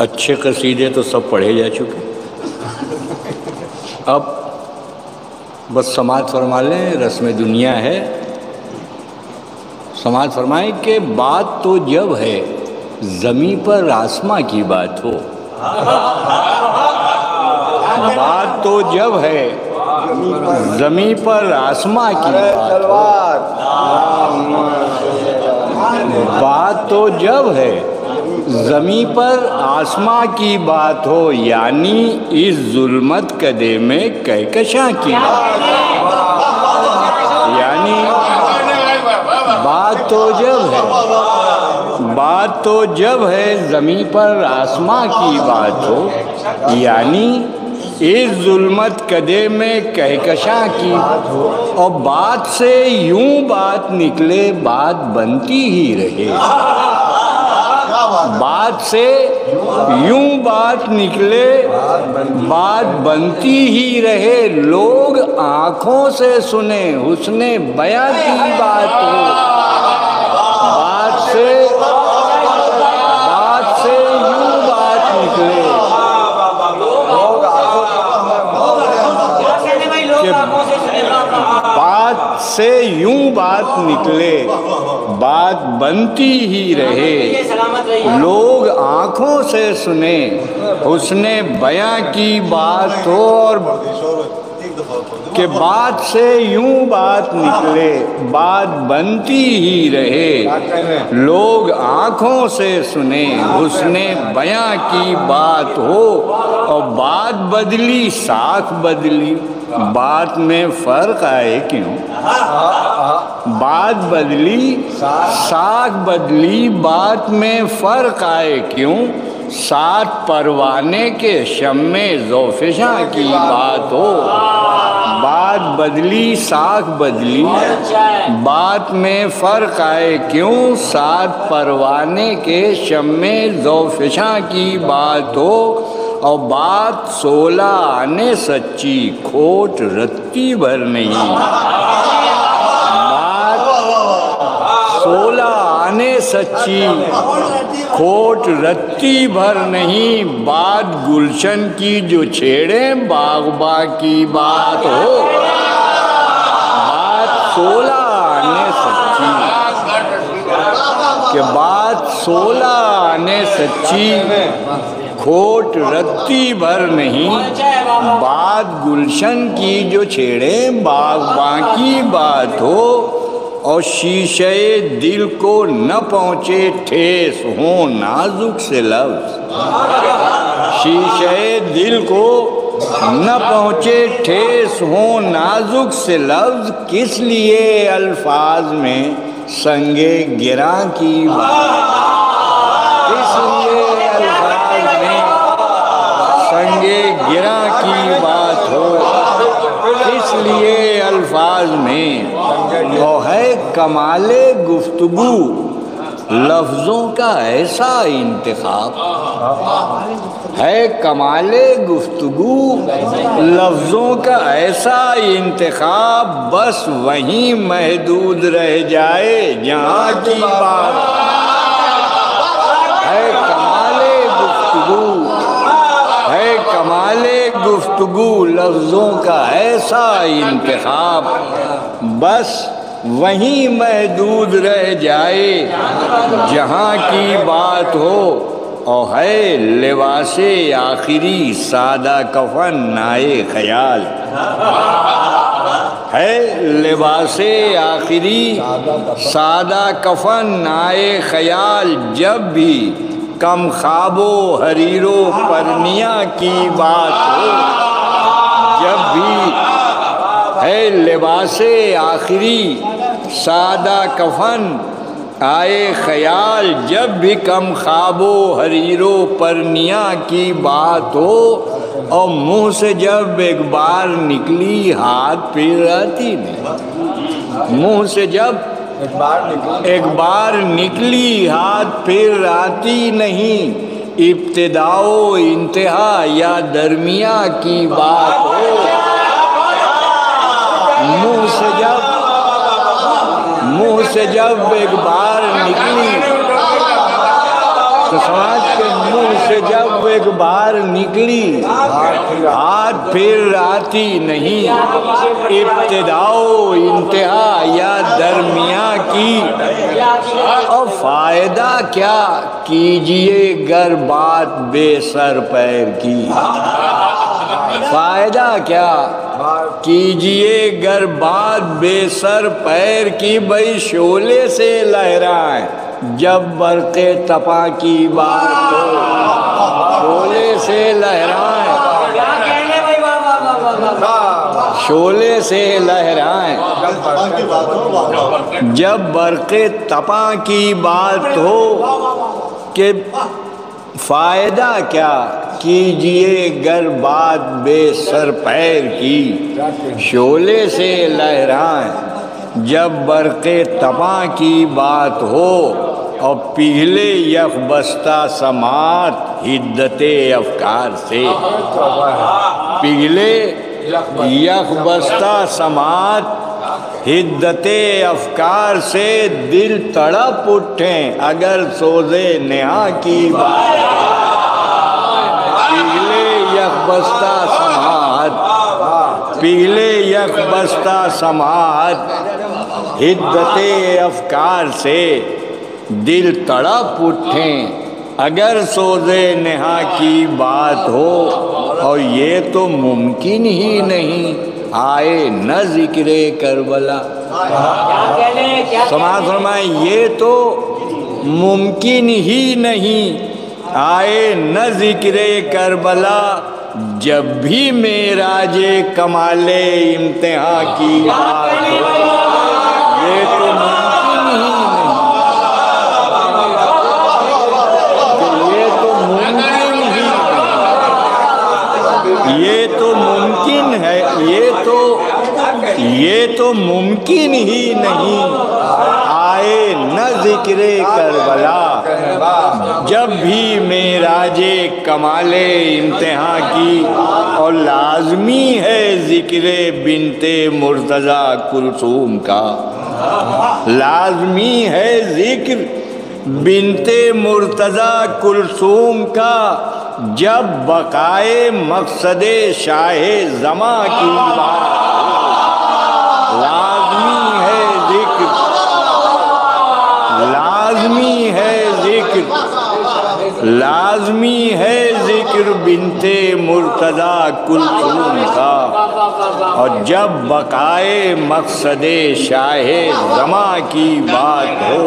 اچھے قصیدے تو سب پڑھے جا چکے، اب بس سماعت فرما لیں، رسم دنیا ہے۔ سماعت فرمائیں کہ بات تو جب ہے زمیں پر آسماں کی بات ہو، بات تو جب ہے زمیں پر آسماں کی بات ہو، بات تو جب ہے زمیں پر آسماں کی بات ہو، یعنی اس ظلمت کدے میں کہکشاں کی بات ہو، یعنی بات تو جب ہے، بات تو جب ہے زمیں پر آسماں کی بات ہو، یعنی اس ظلمت کدے میں کہکشاں کی، اور بات سے یوں بات نکلے بات بنتی ہی رہے، بات سے یوں بات نکلے بات بنتی ہی رہے، لوگ آنکھوں سے سنیں حسن بیاں کی بات ہو، بات سے یوں بات نکلے بات سے یوں بات نکلے بات بنتی ہی رہے، لوگ آنکھوں سے سنیں حسن بیاں کی بات ہو، اور کہ بات سے یوں بات نکلے بات بنتی ہی رہے، لوگ آنکھوں سے سنیں حسن بیاں کی بات ہو، اور بات بدلی ساکھ بدلی، بات میں فرق آئے کیوں، بات بدلی ساکھ بدلی، بات میں فرق آئے کیوں، سات پروانے کے شمع ذوفشاں کی بات ہو، بات بدلی ساکھ بدلی، بات میں فرق آئے کیوں، سات پروانے کے شمع ذوفشاں کی بات ہو، اور بات 16 آنے سچی کھوٹ رتی بھر نہیں، بات 16 آنے سچی کھوٹ رتی بھر نہیں، بات گلشن کی جو چھیڑیں باغباں کی بات ہو، بات 16 آنے سچی، کہ بات 16 آنے سچی کھوٹ رتی بھر نہیں، بات گلشن کی جو چھیڑے باغباں کی بات ہو، اور شیشے دل کو نہ پہنچے ٹھیس ہوں نازک سے لفظ، شیشے دل کو نہ پہنچے ٹھیس ہوں نازک سے لفظ، کس لیے الفاظ میں سنگے گراں کی بات، کس لیے الفاظ میں سنگے گراں کی بات ہو، اس لیے الفاظ میں، وہ ہے کمال گفتگو لفظوں کا ایسا انتخاب، ہے کمال گفتگو لفظوں کا ایسا انتخاب، بس وہیں محدود رہ جائے جہاں کی بات، ہے کمال گفتگو، ہے کمال گفتگو لفظوں کا ایسا انتخاب، بس وہیں محدود رہ جائے جہاں کی بات ہو، اور ہے لباس آخری سادہ کفن نائے خیال، ہے لباس آخری سادہ کفن نائے خیال، جب بھی کم خواب و حریر و پرنیاں کی بات ہو، جب بھی ہے لباس آخری سادہ کفن آئے خیال، جب بھی کم خواب و حریر و پرنیاں کی بات ہو، اور منہ سے جب ایک بار نکلی ہاتھ پھر آتی نہیں، منہ سے جب ایک بار نکلی ہاتھ پھر آتی نہیں، ابتدا و انتہا یا درمیاں کی بات ہو، منہ سے جب ایک بار نکلی تو سماج کے منہ سے جب ایک بار نکلی ہاتھ پھر آتی نہیں، ابتدا و انتہا یا درمیاں کی، اور فائدہ کیا کیجئے گر بات بے سر پیر کی، فائدہ کیا کیجئے گر بات بے سر پیر کی، بھئی شعلے سے لہرائیں جب برق تپاں کی بات ہو، شعلے سے لہرائیں، شعلے سے لہرائیں جب برق تپاں کی بات ہو، کہ فائدہ کیا کیجئے گر بات بے سر پیر کی، شعلے سے لہرائیں جب برق تپاں کی بات ہو، اور پگھلے یک بستہ سماعت حدت افکار سے، پگھلے یک بستہ سماعت حدت افکار سے، دل تڑپ اٹھیں اگر سوزے نہا کی بات، پگھلے یک بستہ سماعت، پگھلے یک بستہ سماعت حدت افکار سے، دل تڑپ اٹھیں اگر سوزے نہا کی بات ہو، اور یہ تو ممکن ہی نہیں آئے نہ ذکر کربلا، سماعت فرمائیں یہ تو ممکن ہی نہیں آئے نہ ذکر کربلا، جب بھی معراج کمال امتحاں کی بات ہو، یہ تو ممکن ہی نہیں، یہ تو ممکن ہے، یہ تو ممکن ہی نہیں آئے نہ ذکر کربلا، جب بھی معراج کمال امتحاں کی، اور لازمی ہے ذکر بنت مرتضیٰ کلثوم کا، لازمی ہے ذکر بنت مرتضیٰ کلثوم کا، جب بقائے مقصد شاہ زماں کی بات، لازمی ہے ذکر، لازمی ہے ذکر، لازمی ہے ذکر بنت مرتضیٰ کلثوم کا، اور جب بقائے مقصد شاہ زماں کی بات ہو،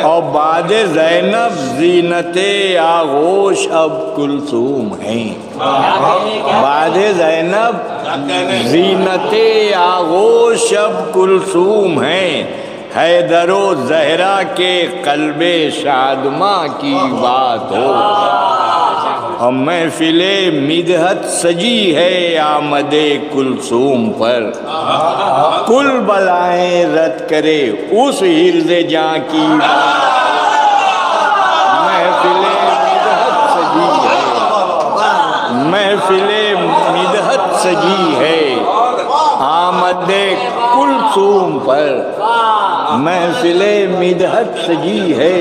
اور بعد زینب زینت آغوش اب کلثوم ہیں، بعد زینب زینت آغوش اب کلثوم ہیں، حیدر و زہرا کے قلب شادماں کی بات ہو، اور محفل مدحت سجی ہے آمد کلثوم پر، کل بلائیں رد کرے اس حرز جاں کی بات، محفل مدحت سجی ہے، محفل مدحت سجی ہے آمد کلثوم پر، محفل مدحت سجی ہے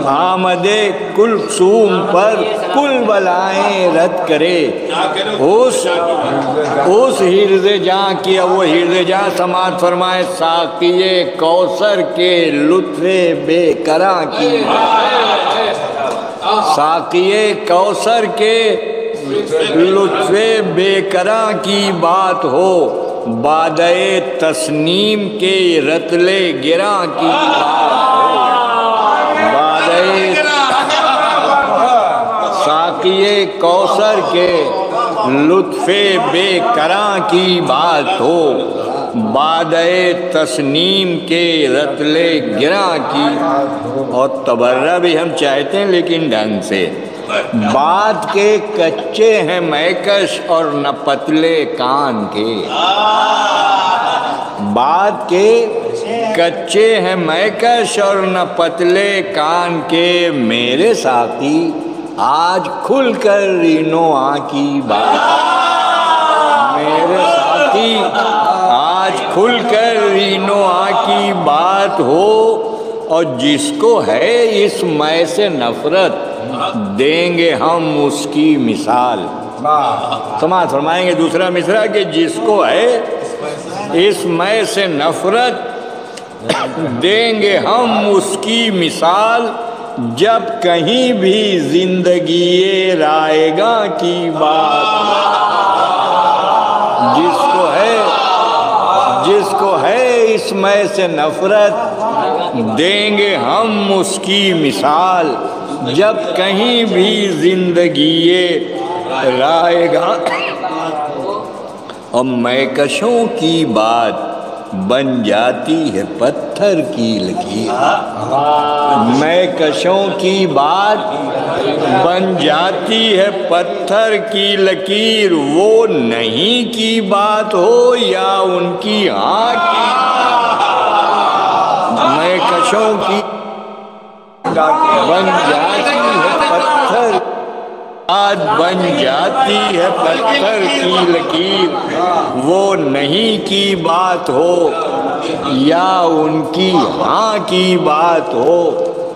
آمد کلثوم پر، کل بلائیں رد کرے اس حرز جاں کی، وہ حرز جاں سماعت فرمائے ساقی کوثر کے لطف بے کراں کی، ساقی کوثر کے لطف بے کراں کی بات ہو، بادہ تسنیم کے رتل گراں کی بات ہو، ساقی کوثر کے لطف بے کراں کی بات ہو، بادہ تسنیم کے رتل گراں کی، اور تبرہ بھی ہم چاہتے ہیں لیکن ڈھنگ سے، بات کے کچے ہیں میکش اور نہ پتلے کان کے، بات کے کچے ہیں میکش اور نہ پتلے کان کے، میرے ساقی آج کھل کر رینو آں کی بات، میرے ساقی آج کھل کر رینو آں کی بات ہو، اور جس کو ہے اس مے سے نفرت دیں گے ہم اس کی مثال. سماعت فرمائیں گے دوسرا مصرع کہ جس کو ہے اس مے سے نفرت دیں گے ہم اس کی مثال. جب کہیں بھی زندگی رائے گاہ کی بات جس کو ہے اس مے سے نفرت دیں گے ہم اس کی مثال. جب کہیں بھی زندگی رائے گاہ اور مہکشوں کی بات بن جاتی ہے پتھر کی لکیر. مہکشوں کی بات بن جاتی ہے پتھر کی لکیر. وہ نہیں کی بات ہو یا ان کی ہاں کی. مہکشوں کی بن جاتی ہے پتھر بن جاتی ہے پتھر کی لکیر. وہ نہیں کی بات ہو یا ان کی ہاں کی بات ہو.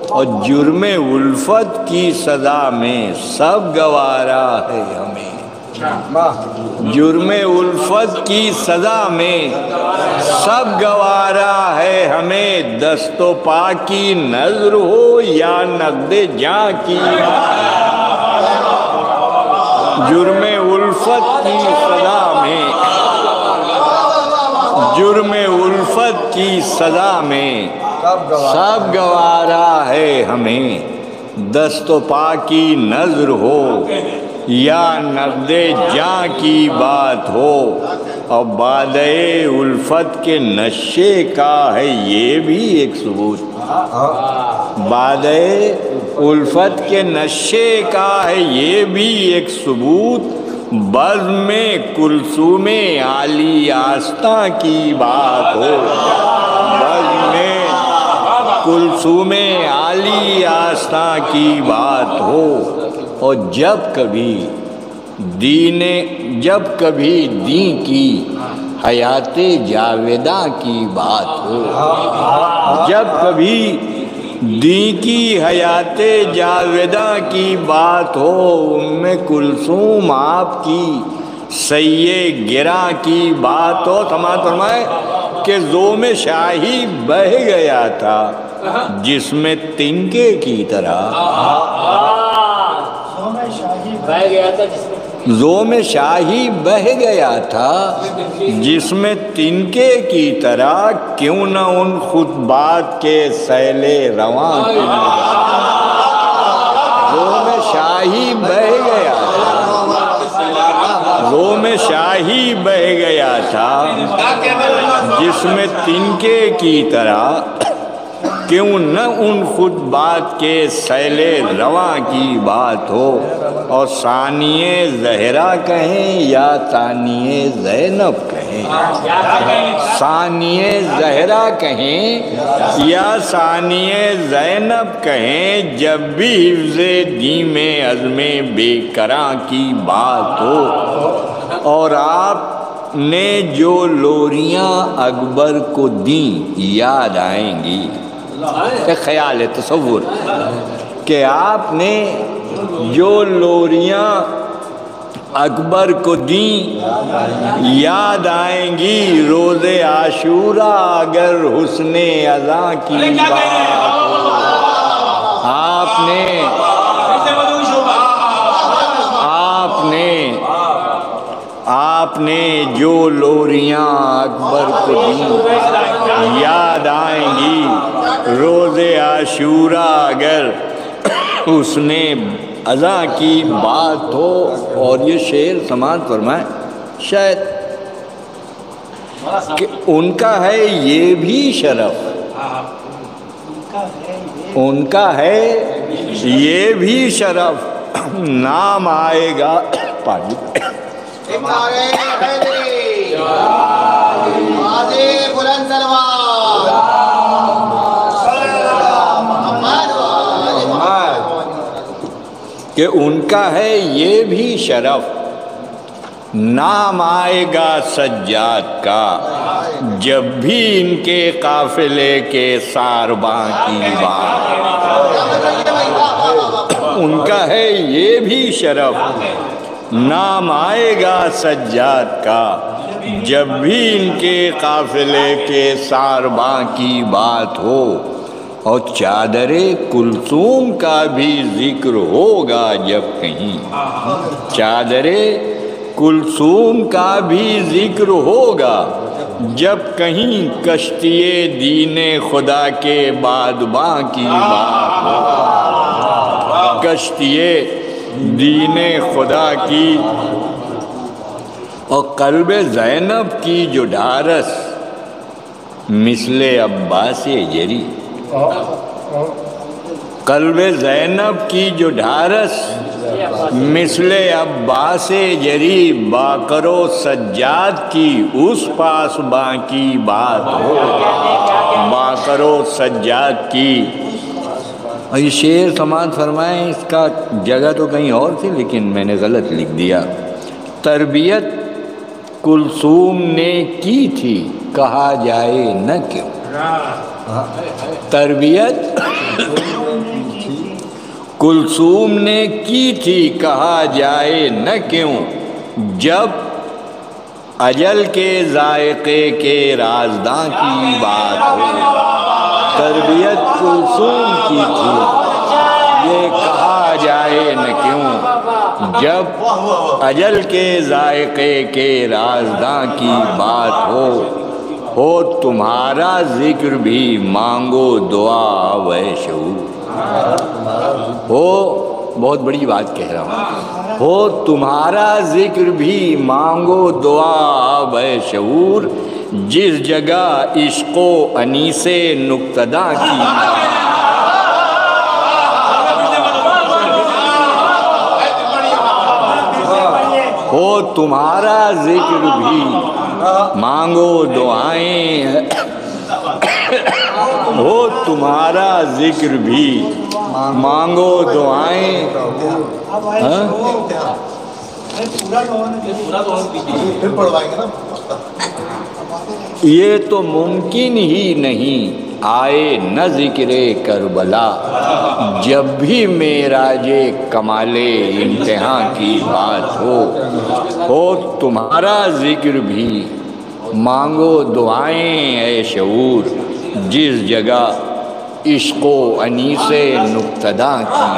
اور جرم الفت کی سزا میں سب گوارا ہے ہمیں. جرم الفت کی سزا میں سب گوارا ہے ہمیں. دست و پا کی نظر ہو یا نقد جاں کی. جرم الفت کی سزا میں جرم الفت کی سزا میں سب گوارا ہے ہمیں. دست و پا کی نظر ہو یا نقد جاں کی بات ہو. اور بادئ الفت کے نشے کا ہے یہ بھی ایک ثبوت. بادئ الفت کے نشے کا ہے یہ بھی ایک ثبوت. بزم کلثوم عالی آستاں کی بات ہو. بزم کلثوم عالی آستاں کی بات ہو. اور جب کبھی دین کی حیات جاویداں کی بات ہو. جب کبھی دین کی حیات جاویداں کی بات ہو. ام کلثوم آپ کی سیے گراں کی بات ہو. سماعت فرمائے کہ زوم شاہی بہہ گیا تھا جس میں تنکے کی طرح. زوم شاہی بہہ گیا تھا جس میں تنکے کی طرح. کیوں نہ ان خطبات کے سیل رواں کی. زوم شاہی بہہ گیا تھا زوم شاہی بہہ گیا تھا جس میں تنکے کی طرح. کیوں نہ ان خطبات کے سیل رواں کی بات ہو. اور ثانیہ زہرا کہیں یا ثانیہ زینب کہیں. ثانیہ زہرا کہیں یا ثانیہ زینب کہیں. جب بھی حفظ دین میں عزم بے کراں کی بات ہو. اور آپ نے جو لوریاں اکبر کو دیں یاد آئیں گی. ایک خیال ہے تصور کہ آپ نے جو لوریاں اکبر کو دیں یاد آئیں گی. روز عاشورہ اگر حسن اذاں کی بات آپ نے جو لوریاں اکبر کو دیں یاد آئیں گی. روز عاشورہ اگر حسن اذاں کی بات ہو. اور یہ شعر سماعت فرمائیں شاید کہ ان کا ہے یہ بھی شرف. ان کا ہے یہ بھی شرف. نام آئے گا پانی کہ ان کا ہے یہ بھی شرف. نام آئے گا سجاد کا جب بھی ان کے قافلے کے سارباں کی بات، ان کا ہے یہ بھی شرف، نام آئے گا سجاد کا جب بھی ان کے قافلے کے سارباں کی بات ہو، اور چادر کلثوم کا بھی ذکر ہوگا جب کہیں، چادر کلثوم کا بھی ذکر ہوگا جب کہیں، کشتی دین خدا کے بادباں کی بات ہو، کشتی دین خدا کی، اور قلب زینب کی جو ڈھارس مثل عباس جری، قلب زینب کی جو ڈھارس مثل عباس جری، باقرو سجاد کی اس پاس باں کی بات ہو، باقرو سجاد کی۔ اور یہ شعر سماعت فرمائیں، اس کا جگہ تو کہیں اور تھی لیکن میں نے غلط لکھ دیا۔ تربیت کلثوم نے کی تھی کہا جائے نہ کیوں، تربیت کلثوم نے کی تھی کہا جائے نہ کیوں، جب اجل کے ذائقے کے رازداں کی بات ہو، تربیت کلثوم کی تھی یہ کہا جائے نہ کیوں، جب اجل کے ذائقے کے رازداں کی بات ہو تمہارا ذکر بھی مانگو دعا وے شعور، ہو بہت بڑی بات کہہ رہا ہوں، ہو تمہارا ذکر بھی مانگو دعا وے شعور، جس جگہ عشق و انیس نقتدا کی، ہو تمہارا ذکر بھی مانگو دعائیں، ہو تمہارا ذکر بھی مانگو دعائیں، یہ تو ممکن ہی نہیں آئے نہ ذکر کربلا، جب بھی معراج کمال امتحان کی بات ہو تمہارا ذکر بھی مانگو دعائیں اے شعور، جس جگہ عشق و انیس نقتدا کی۔